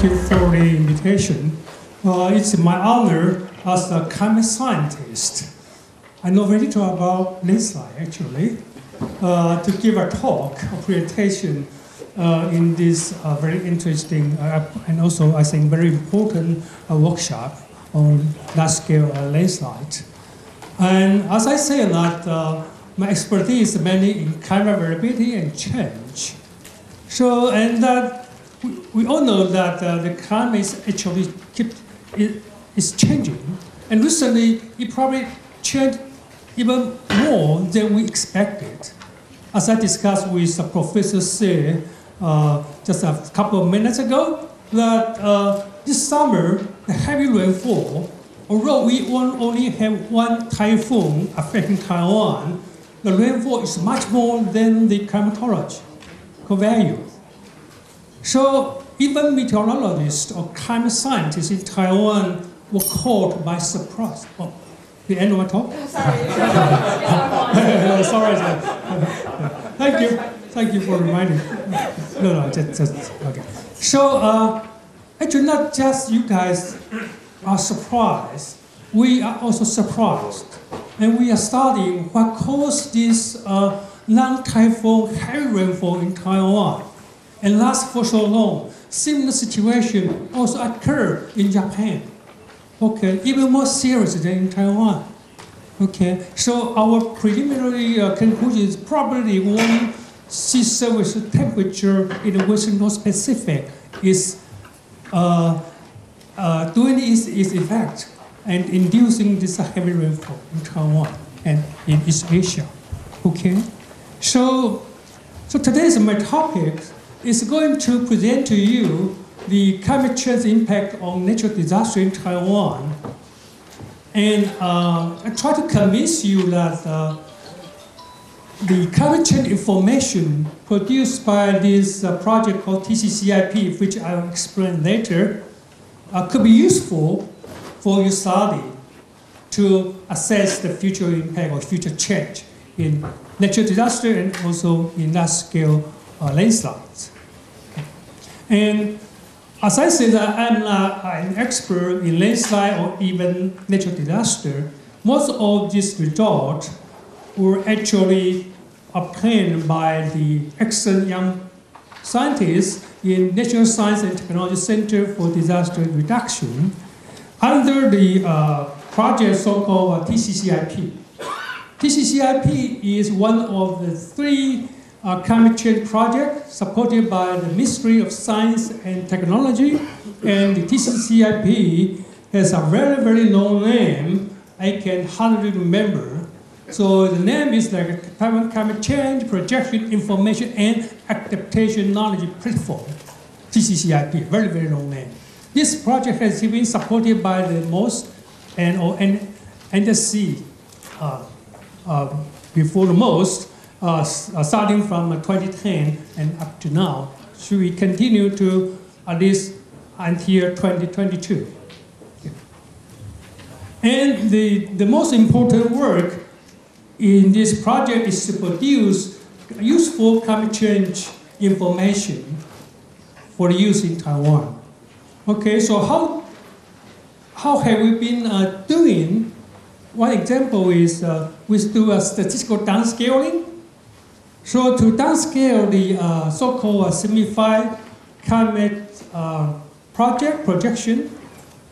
you for the invitation. It's my honor as a climate scientist. I know very little about landslide, actually, to give a talk, a presentation in this very interesting and also, I think, very important workshop on large-scale landslide. And as I say that, my expertise is mainly in climate variability and change. So, and that we all know that the climate is actually is changing, and recently it probably changed even more than we expected. As I discussed with Professor Se just a couple of minutes ago, that this summer the heavy rainfall, although we only have one typhoon affecting Taiwan, the rainfall is much more than the climatological value. So even meteorologists or climate scientists in Taiwan were caught by surprise. Oh, the end of my talk? Sorry. Sorry. Thank you for reminding me. No, just okay. So actually, not just you guys are surprised. We are also surprised, and we are studying what caused this non-typhoon heavy rainfall in Taiwan and last for so long. Similar situation also occurred in Japan. Okay, even more serious than in Taiwan. Okay, so our preliminary conclusion is probably warming sea surface temperature in the Western North Pacific is doing its effect and inducing this heavy rainfall in Taiwan and in East Asia. Okay, so today's my topic is going to present to you the climate change impact on natural disaster in Taiwan. And I try to convince you that the climate change information produced by this project called TCCIP, which I will explain later, could be useful for your study to assess the future impact or future change in natural disaster and also in large-scale landslides. And as I said, I'm not an expert in landslide or even natural disaster. Most of these results were actually obtained by the excellent young scientists in National Science and Technology Center for Disaster Reduction under the project so-called TCCIP. TCCIP is one of the three climate change project supported by the Ministry of Science and Technology, and the TCCIP has a very, very long name I can hardly remember. So the name is like Taiwan Climate Change Projection Information and Adaptation Knowledge Platform, TCCIP, very, very long name. This project has been supported by the most and NSC before the most. Starting from 2010 and up to now, should we continue to at least until 2022. Yeah. And the most important work in this project is to produce useful climate change information for use in Taiwan. Okay, so how have we been doing? One example is we do a statistical downscaling. So to downscale the so-called simplified climate projection,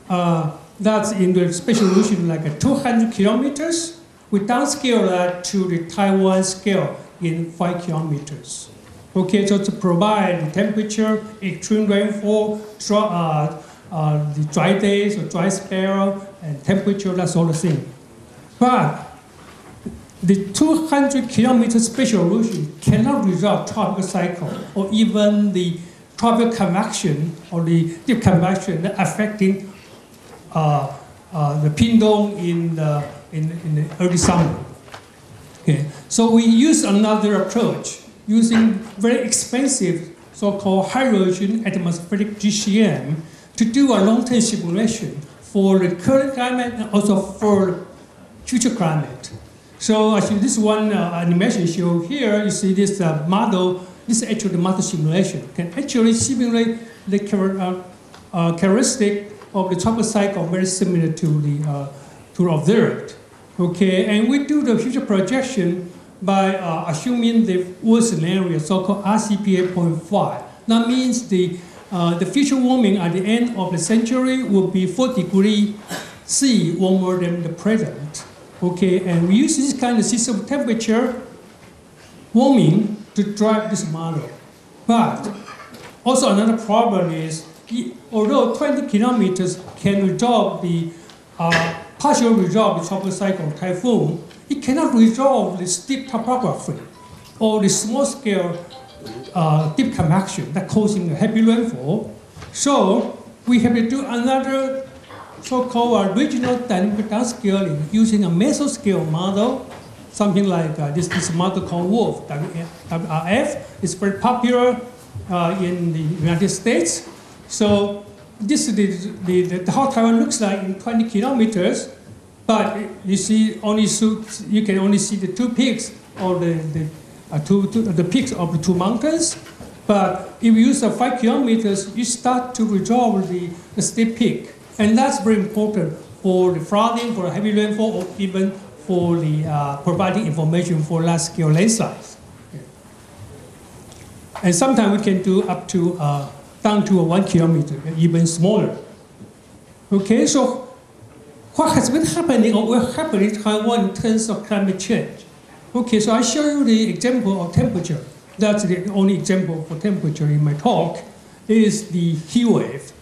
that's in the spatial resolution like 200 kilometers, we downscale that to the Taiwan scale in 5 kilometers. Okay, so to provide the temperature, extreme rainfall, the dry days or dry spell, and temperature, that sort of thing. But the 200 kilometer spatial resolution cannot resolve tropical cycle or even the tropical convection or the deep convection affecting the Pingdong in the early summer. Okay, so we use another approach using very expensive so-called high resolution atmospheric GCM to do a long-term simulation for the current climate and also for future climate. So actually this one animation show here, you see this model, this is actually the model simulation. Can actually simulate the characteristic of the tropical cycle very similar to the observed. Okay, and we do the future projection by assuming the worst scenario, so-called RCP 8.5. That means the future warming at the end of the century will be 4 degrees C warmer than the present. Okay, and we use this kind of system temperature warming to drive this model. But also another problem is, although 20 kilometers can resolve the partially resolve the tropical cycle typhoon, it cannot resolve the steep topography or the small-scale deep compaction that causing a heavy rainfall. So we have to do another so-called regional dynamic downscaling using a mesoscale model, something like this model called WRF, WRF. It's very popular in the United States. So this is how Taiwan looks like in 20 kilometers, but you see you can only see the two peaks or the peaks of the two mountains. But if you use 5 kilometers, you start to resolve the steep peak. And that's very important for the flooding, for heavy rainfall, or even for the providing information for large-scale landslides. And sometimes we can do up to down to 1 kilometer, even smaller. Okay, so what has been happening or will happen in Taiwan in terms of climate change? Okay, so I show you the example of temperature. That's the only example for temperature in my talk, is the heat wave.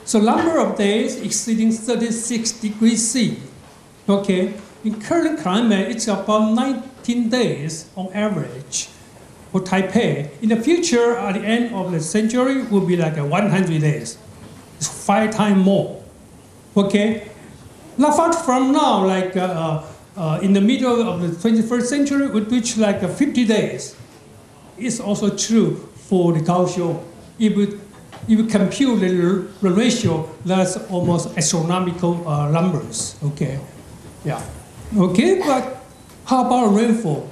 So number of days exceeding 36 degrees C. Okay, in current climate, it's about 19 days on average for Taipei. In the future, at the end of the century, will be like 100 days. It's 5 times more. Okay, now far from now, like in the middle of the 21st century, it would reach like 50 days. It's also true for the Kaohsiung. If you compute the ratio, that's almost astronomical numbers. Okay, yeah. Okay, but how about rainfall?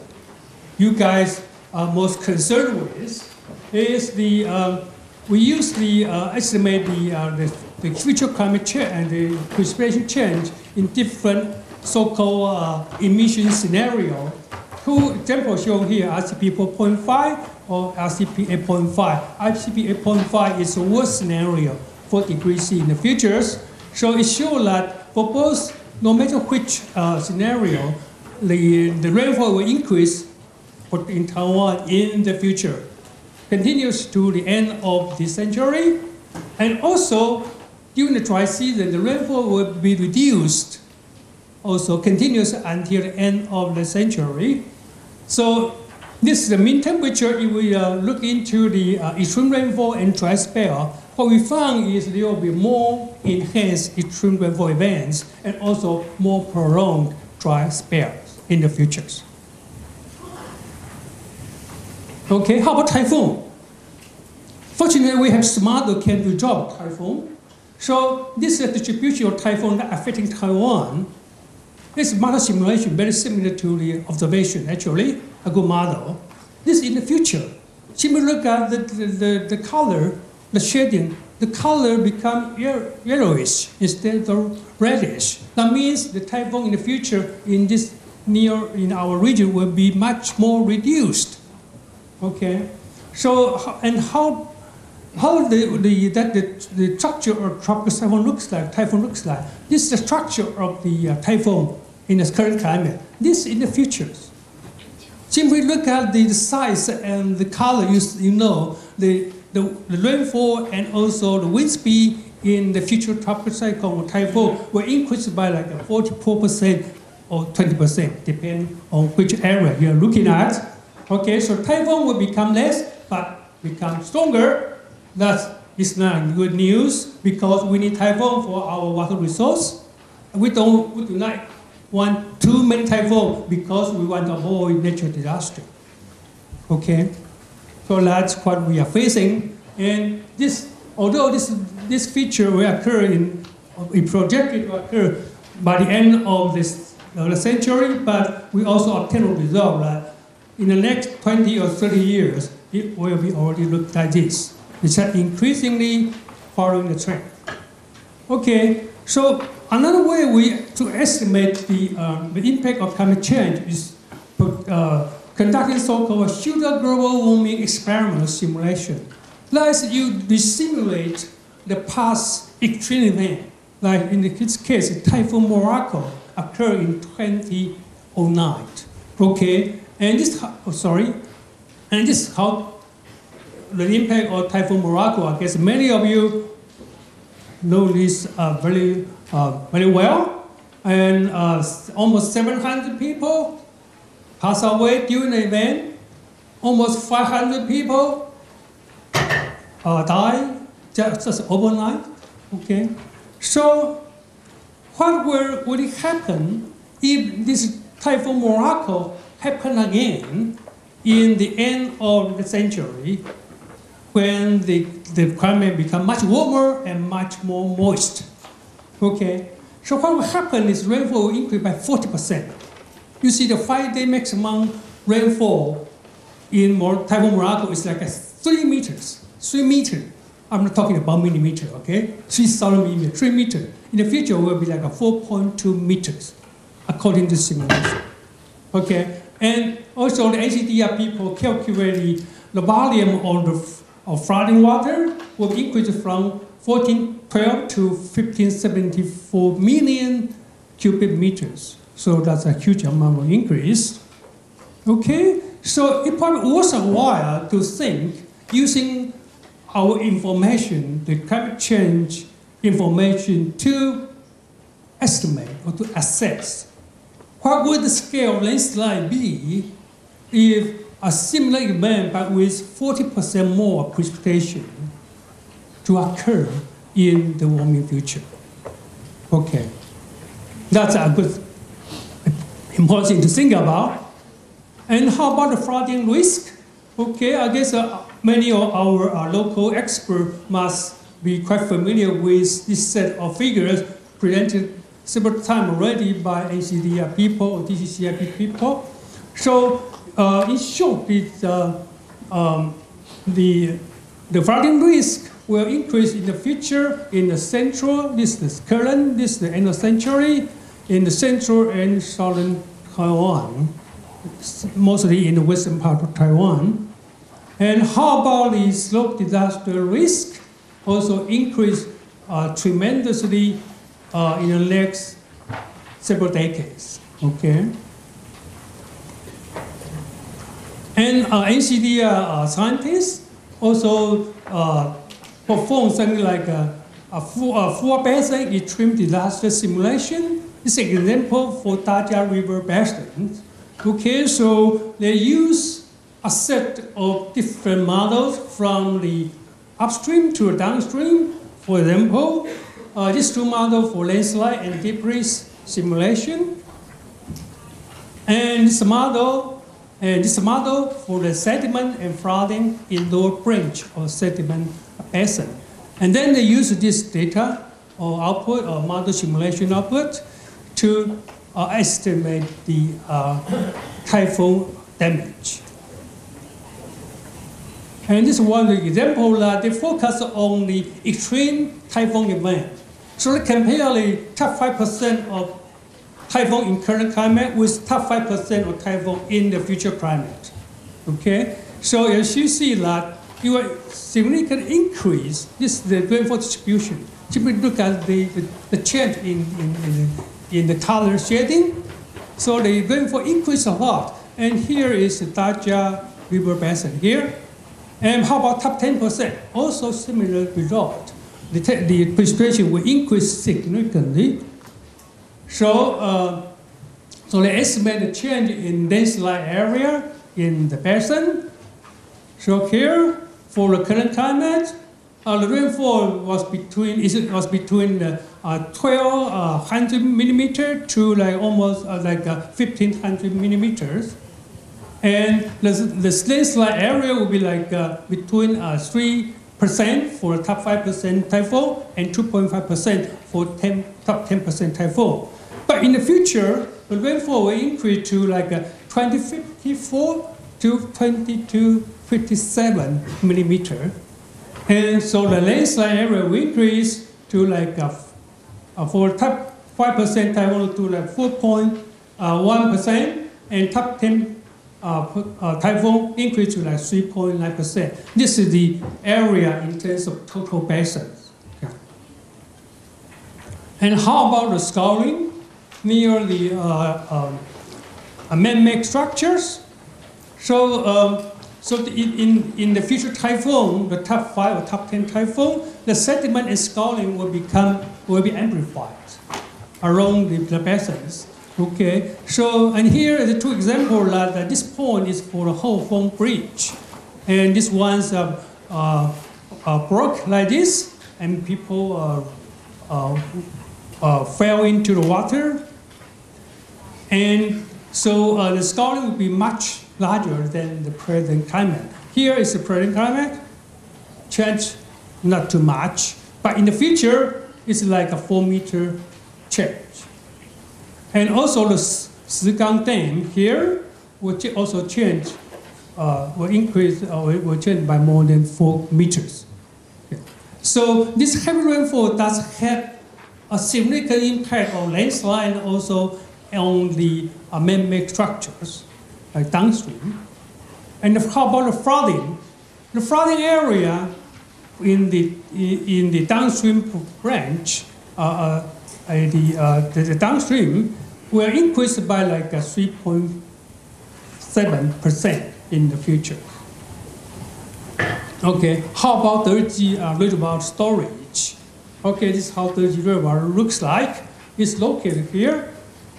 You guys are most concerned with is we use estimate the future climate change and the precipitation change in different so-called emission scenario. Two examples shown here: RCP 4.5 or RCP 8.5. RCP 8.5 is the worst scenario, 4 degrees C in the futures. So it shows that for both, no matter which scenario, the rainfall will increase in Taiwan in the future, continues to the end of the century. And also, during the dry season, the rainfall will be reduced, also continues until the end of the century. So this is the mean temperature. If we look into the extreme rainfall and dry spell, what we found is there will be more enhanced extreme rainfall events and also more prolonged dry spells in the futures. Okay, how about typhoon? Fortunately, we have smart that can resolve typhoon. So this is a distribution of typhoon that affecting Taiwan. This model simulation very similar to the observation, actually, a good model. This in the future. Simply look at the color, the shading, the color become yellowish instead of reddish. That means the typhoon in the future in our region will be much more reduced. Okay, so and how the structure of tropical typhoon looks like. This is the structure of the typhoon in the current climate. This in the futures. Simply look at the size and the color. You know the rainfall and also the wind speed in the future tropical cyclone or typhoon will increase by like 44% or 20%, depending on which area you're looking at. Okay, so typhoon will become less, but become stronger. That is not good news because we need typhoon for our water resource. We do not want too many typhoons because we want to avoid natural disaster. Okay, so that's what we are facing. And although this feature will occur projected to occur by the end of the century, but we also obtain a result that in the next 20 or 30 years, it will be already look like this. It's increasingly following the trend. Okay, so another way to estimate the impact of climate change is conducting so-called pseudo global warming experimental simulation. Like you simulate the past extreme event, like in this case, Typhoon Morocco occurred in 2009. Okay, and this is how the impact of Typhoon Morocco. I guess many of you know this very well. And almost 700 people passed away during the event. Almost 500 people died just overnight. Okay, so what would happen if this Typhoon Morocco happened again in the end of the century, when the climate becomes much warmer and much more moist? Okay, so what will happen is rainfall will increase by 40%. You see the 5-day maximum rainfall in Typhoon Morocco is like 3 meters. 3 meters. I'm not talking about millimeter, okay? 3,000 millimeters, 3 meters. In the future, it will be like 4.2 meters, according to simulation. Okay, and also the NCDR people calculate the volume of flooding water will increase from 1412 to 1574 million cubic meters. So that's a huge amount of increase. Okay, so it probably was a while to think using our information, the climate change information, to estimate or to assess what would the scale of landslide be if a similar event but with 40% more precipitation to occur in the warming future. Okay, that's a good, important thing to think about. And how about the flooding risk? Okay, I guess many of our local experts must be quite familiar with this set of figures presented several times already by NCDR people or DCCIP people. So in short, the flooding risk will increase in the future in the central, this is current, this is the end of century, in the central and southern Taiwan, mostly in the western part of Taiwan. And how about the slope disaster risk? Also increase tremendously in the next several decades. Okay. And NCDR scientists also perform something like a full basin extreme disaster simulation. It's an example for Daja River basin. Okay, so they use a set of different models from the upstream to the downstream. For example, these two models for landslide and debris simulation, and this model for the sediment and flooding in lower branch of sediment basin. And then they use this data or output or model simulation output to estimate the typhoon damage. And this is one example that they focus on the extreme typhoon event. So they compare the top 5% of typhoon in current climate with top 5% of typhoon in the future climate. Okay? So as you see that you will significantly increase this the rainfall distribution. Simply look at the change in the color shading. So the rainfall increased a lot. And here is the Daja River basin here. And how about top 10%? Also similar result. The precipitation will increase significantly. So, so they estimate the change in landslide area in the basin. So here, for the current climate, the rainfall was between 1,200 millimeters to like almost like 1,500 millimeters. And the landslide area will be like between 3% for the top 5% typhoon and 2.5% for top 10% typhoon. But in the future, the rainfall will increase to like 2054 to 2257 millimeters. And so the landslide area will increase to like for top 5% typhoon to like 4.1%, and top 10 typhoon increase to like 3.9%. This is the area in terms of total basins. Okay. And how about the scouring near the man-made structures? So, in the future typhoon, the top 5 or top 10 typhoon, the sediment and scouring will be amplified around the basins. Okay, so, and here are the two examples that this point is for the whole phone bridge. And this one's broke like this, and people fell into the water. And so the scouring will be much larger than the present climate. Here is the present climate, change not too much, but in the future, it's like a 4-meter change. And also the Sigang Dam here will also change, will increase, will change by more than 4 meters. Okay. So this heavy rainfall does have a significant impact on landslide and also on the man-made structures, like downstream. And how about the flooding? The flooding area in the downstream branch, the downstream will increase by like 3.7% in the future. Okay, how about dirty reservoir storage? Okay, this is how dirty reservoir looks like. It's located here.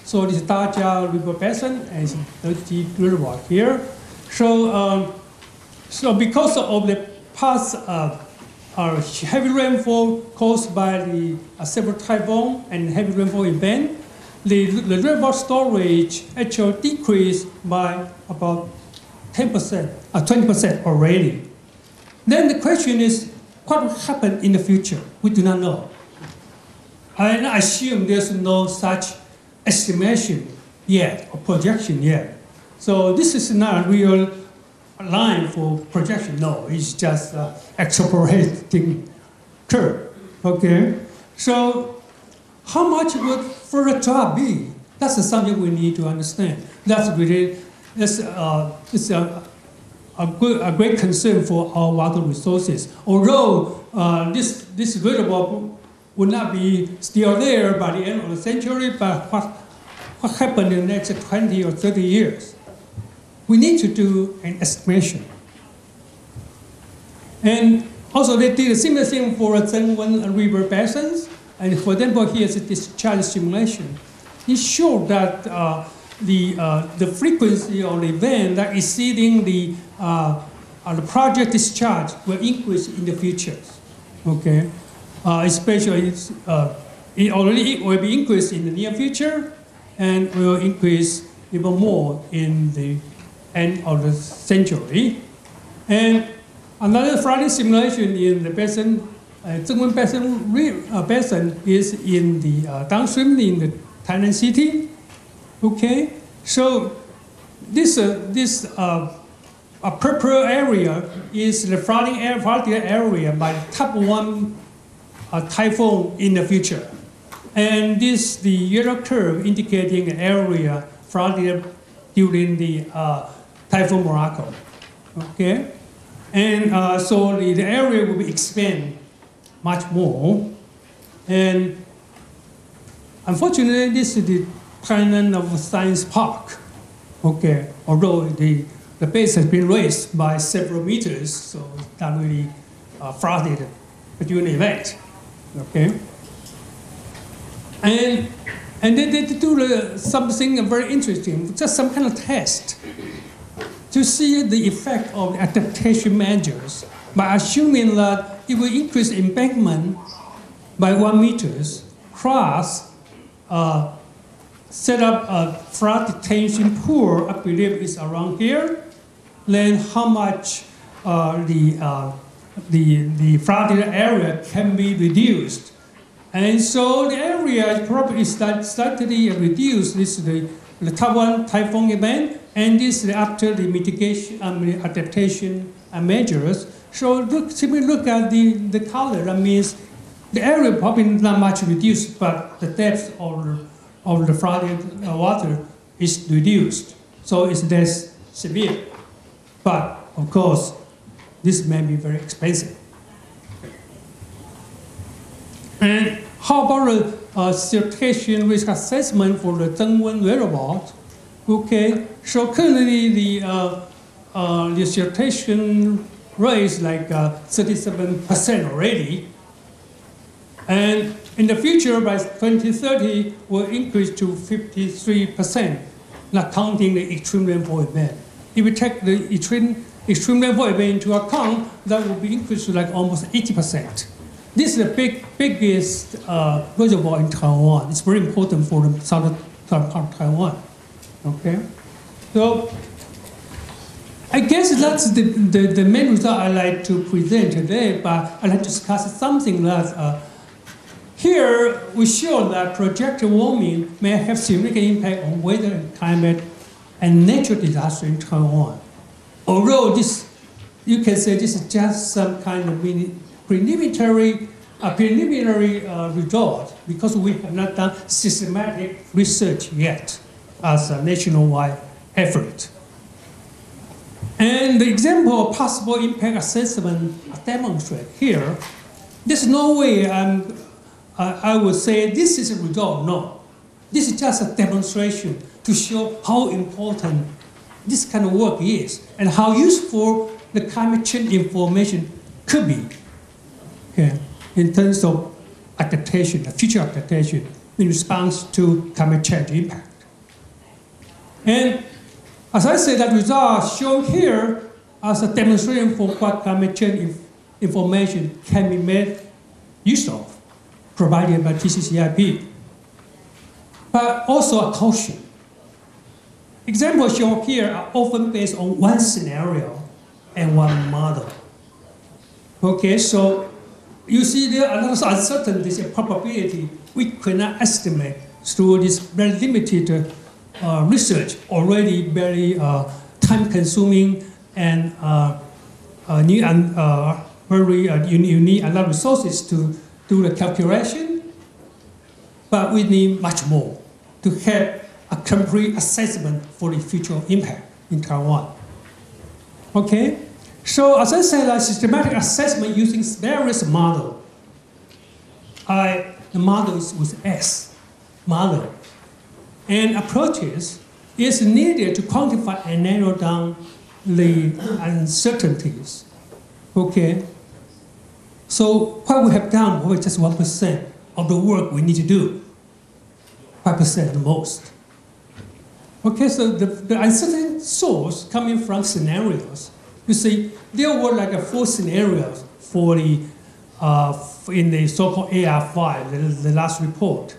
So this is Daja River Basin and dirty reservoir here. So, so because of the past heavy rainfall caused by the several typhoon and heavy rainfall event, the reservoir storage actually decreased by about 10%, 20% already. Then the question is, what will happen in the future? We do not know. I assume there's no such estimation yet or projection yet. So this is not a real line for projection. No, it's just extrapolating curve. Okay, so how much would further drop be? That's something we need to understand. That's really a great concern for our water resources. Although this reservoir will not be still there by the end of the century, but what happened in the next 20 or 30 years? We need to do an estimation. And also they did a similar thing for Zhengwen River basins. And for example, here's a discharge simulation. It showed that the frequency of the event that exceeding the project discharge will increase in the future. Okay, especially it already will be increased in the near future, and will increase even more in the end of the century. And another flooding simulation in the basin, Zhengwen basin is in the downstream in the Tainan city. Okay, so this purple area is the flooding area by the top 1 typhoon in the future. And this, the yellow curve indicating the area flooded during the Typhoon Morocco. Okay, and so the area will be expanded much more. And unfortunately, this is the Tainan of Science Park. Okay, although the base has been raised by several meters, so it's not really flooded during the event. Okay, and they do something very interesting, just some kind of test to see the effect of the adaptation measures by assuming that it will increase embankment by 1 meters, plus set up a flood detention pool, I believe is around here, then how much the flooded area can be reduced. And so the area is probably slightly reduced. This is the top 1 typhoon event, and this is after the mitigation and adaptation measures. So simply look at the color. That means the area probably not much reduced, but the depth of the flooded water is reduced. So it's less severe. But of course, this may be very expensive. And how about the siltation risk assessment for the Zhengwen Reservoir? Okay, so currently the siltation rate is like 37% already. And in the future, by 2030, will increase to 53%, not counting the extreme rainfall event. If we take the extreme rainfall event into account, that will be increased to like almost 80%. This is the biggest reservoir in Taiwan. It's very important for the southern part of Taiwan. Okay, so I guess that's the main result I like to present today. But I'd like to discuss something that here we show that projected warming may have significant impact on weather and climate and natural disaster in Taiwan. Although this, you can say this is just some kind of preliminary result, because we have not done systematic research yet as a nationwide effort. And the example of possible impact assessment demonstrate here. There's no way I would say this is a result. No, this is just a demonstration to show how important this kind of work is and how useful the climate change information could be. Okay. In terms of adaptation, the future adaptation in response to climate change impact. And as I said, that result shown here as a demonstration for what climate change information can be made use of, provided by TCCIP. But also a caution. Examples shown here are often based on one scenario and one model. Okay, so you see there are a lot of uncertainties and probability we cannot estimate through this very limited research, already very time-consuming and you need a lot of resources to do the calculation, but we need much more to have a complete assessment for the future impact in Taiwan. Okay, so as I said, a systematic assessment using various models. The model is with S, model. And approaches is needed to quantify and narrow down the uncertainties. Okay, so what we have done was just 1% of the work we need to do, 5% the most. Okay, so the uncertain source coming from scenarios. You see, there were like 4 scenarios for the in the so-called AR5, the last report.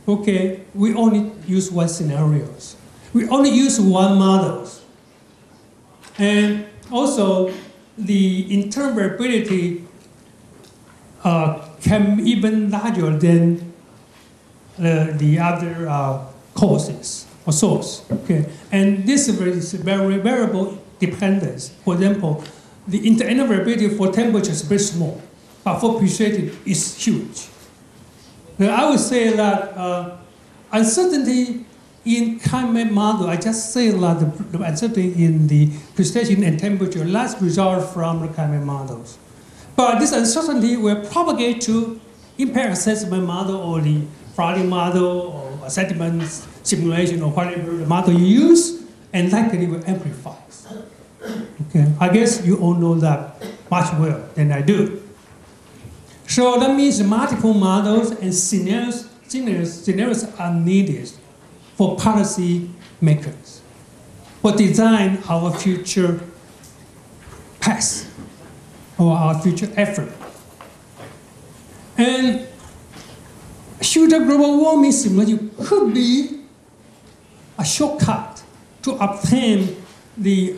Okay, we only use 1 scenarios. We only use 1 models. And also, the internal variability can be even larger than the other causes or source. Okay, and this is very variable dependence. For example, the internal variability for temperature is very small, but for precipitation is huge. Now, I would say that uncertainty in climate model, I just say that the uncertainty in the precipitation and temperature last result from the climate models. But this uncertainty will propagate to impact assessment model or the flooding model or sediment simulation or whatever the model you use, and likely will amplify. Okay, I guess you all know that much well than I do. So that means multiple models and scenarios are needed for policy makers, for design our future path or our future effort. And future global warming simulation could be a shortcut to obtain the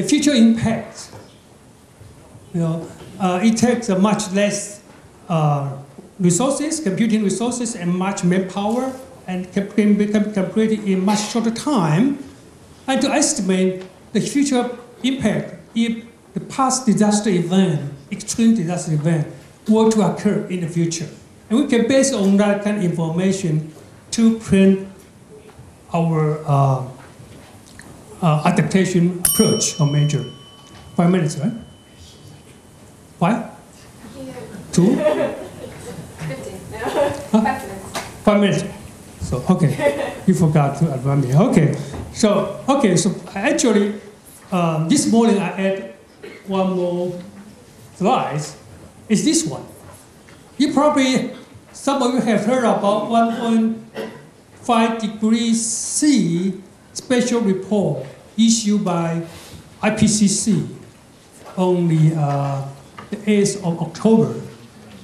future impact. You know, it takes much less resources, computing resources, and much more power, and can be completed in much shorter time, and to estimate the future impact if the past disaster event, extreme disaster event, were to occur in the future. And we can base on that kind of information to plan our adaptation approach or measure. 5 minutes, right? 5? 2? 5 minutes. So, okay, you forgot to advance me. Okay, so actually, this morning I add one more slide. It's this one. You probably, some of you have heard about 1.5 degrees C special report issued by IPCC on the 8th of October.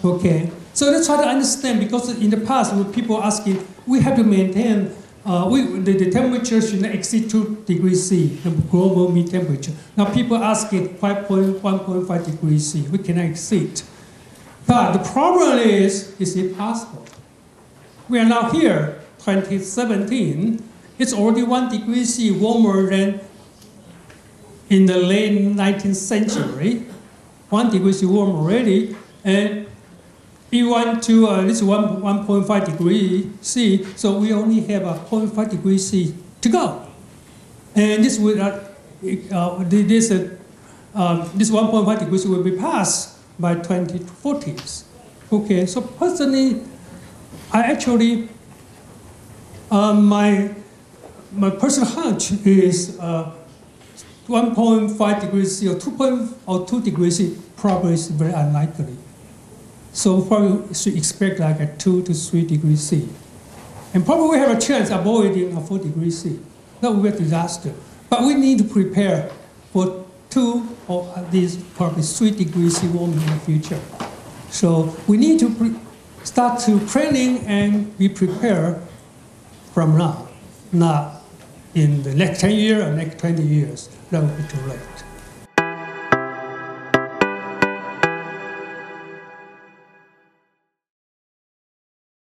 Okay, so let's try to understand, because in the past, when people asking, we have to maintain, the temperature should not exceed 2 degrees C, the global mean temperature. Now people asking 1.5 degrees C, we cannot exceed. But the problem is it possible? We are now here, 2017, it's already 1 degree C warmer than in the late 19th century. 1 degree C warm already, and you want to this 1.5 degree C, so we only have a 0.5 degree C to go. And this will this 1.5 degree C will be passed by 2040s. Okay, so personally, I actually my personal hunch is 1.5 degrees C or 2 degrees C probably is very unlikely. So probably should expect like a 2 to 3 degrees C. And probably we have a chance avoiding a 4 degrees C. That would be a disaster. But we need to prepare for 2 or at least probably 3 degrees C warming in the future. So we need to start to planning and be prepared from now, not in the next 10 years or next 20 years. That would be too late.